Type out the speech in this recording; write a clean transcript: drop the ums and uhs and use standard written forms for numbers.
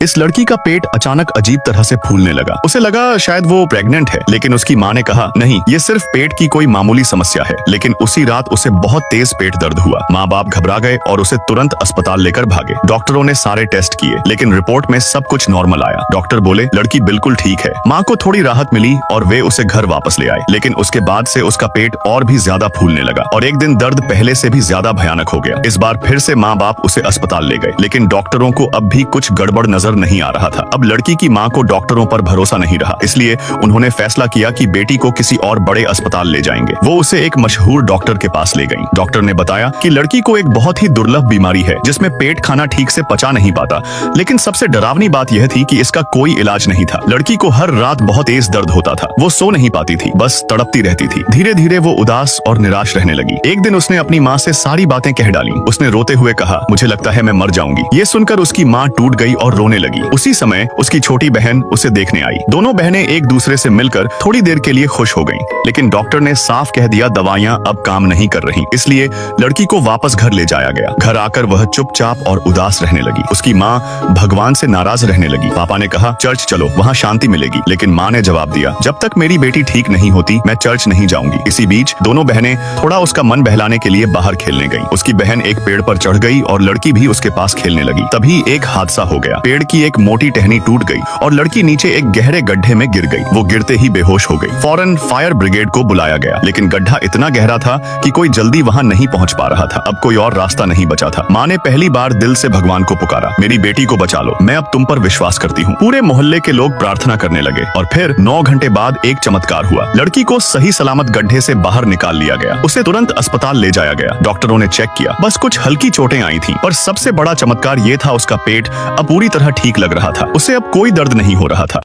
इस लड़की का पेट अचानक अजीब तरह से फूलने लगा। उसे लगा शायद वो प्रेग्नेंट है, लेकिन उसकी माँ ने कहा नहीं, ये सिर्फ पेट की कोई मामूली समस्या है। लेकिन उसी रात उसे बहुत तेज पेट दर्द हुआ। माँ बाप घबरा गए और उसे तुरंत अस्पताल लेकर भागे। डॉक्टरों ने सारे टेस्ट किए, लेकिन रिपोर्ट में सब कुछ नॉर्मल आया। डॉक्टर बोले लड़की बिल्कुल ठीक है। माँ को थोड़ी राहत मिली और वे उसे घर वापस ले आए, लेकिन उसके बाद से उसका पेट और भी ज्यादा फूलने लगा और एक दिन दर्द पहले से भी ज्यादा भयानक हो गया। इस बार फिर से माँ बाप उसे अस्पताल ले गए, लेकिन डॉक्टरों को अब भी कुछ गड़बड़ नजर नहीं आ रहा था। अब लड़की की माँ को डॉक्टरों पर भरोसा नहीं रहा, इसलिए उन्होंने फैसला किया कि बेटी को किसी और बड़े अस्पताल ले जाएंगे। वो उसे एक मशहूर डॉक्टर के पास ले गईं। डॉक्टर ने बताया कि लड़की को एक बहुत ही दुर्लभ बीमारी है, जिसमें पेट खाना ठीक से पचा नहीं पाता। लेकिन सबसे डरावनी बात यह थी कि इसका कोई इलाज नहीं था। लड़की को हर रात बहुत तेज दर्द होता था। वो सो नहीं पाती थी, बस तड़पती रहती थी। धीरे धीरे वो उदास और निराश रहने लगी। एक दिन उसने अपनी माँ से सारी बातें कह डाली। उसने रोते हुए कहा, मुझे लगता है मैं मर जाऊंगी। ये सुनकर उसकी माँ टूट गई और रोने लगी। उसी समय उसकी छोटी बहन उसे देखने आई। दोनों बहनें एक दूसरे से मिलकर थोड़ी देर के लिए खुश हो गईं। लेकिन डॉक्टर ने साफ कह दिया दवाइयां अब काम नहीं कर रही, इसलिए लड़की को वापस घर ले जाया गया। घर आकर वह चुपचाप और उदास रहने लगी। उसकी माँ भगवान से नाराज रहने लगी। पापा ने कहा चर्च चलो, वहाँ शांति मिलेगी। लेकिन माँ ने जवाब दिया, जब तक मेरी बेटी ठीक नहीं होती मैं चर्च नहीं जाऊंगी। इसी बीच दोनों बहनें थोड़ा उसका मन बहलाने के लिए बाहर खेलने गईं। उसकी बहन एक पेड़ पर चढ़ गई और लड़की भी उसके पास खेलने लगी। तभी एक हादसा हो गया। पेड़ की एक मोटी टहनी टूट गई और लड़की नीचे एक गहरे गड्ढे में गिर गई। वो गिरते ही बेहोश हो गई। फौरन फायर ब्रिगेड को बुलाया गया, लेकिन गड्ढा इतना गहरा था कि कोई जल्दी वहां नहीं पहुंच पा रहा था। अब कोई और रास्ता नहीं बचा था। माँ ने पहली बार दिल से भगवान को पुकारा, मेरी बेटी को बचा लो, मैं अब तुम पर विश्वास करती हूँ। पूरे मोहल्ले के लोग प्रार्थना करने लगे और फिर 9 घंटे बाद एक चमत्कार हुआ। लड़की को सही सलामत गड्ढे से बाहर निकाल लिया गया। उसे तुरंत अस्पताल ले जाया गया। डॉक्टरों ने चेक किया, बस कुछ हल्की चोटें आई थी, पर सबसे बड़ा चमत्कार ये था उसका पेट अब पूरी तरह ठीक लग रहा था। उसे अब कोई दर्द नहीं हो रहा था।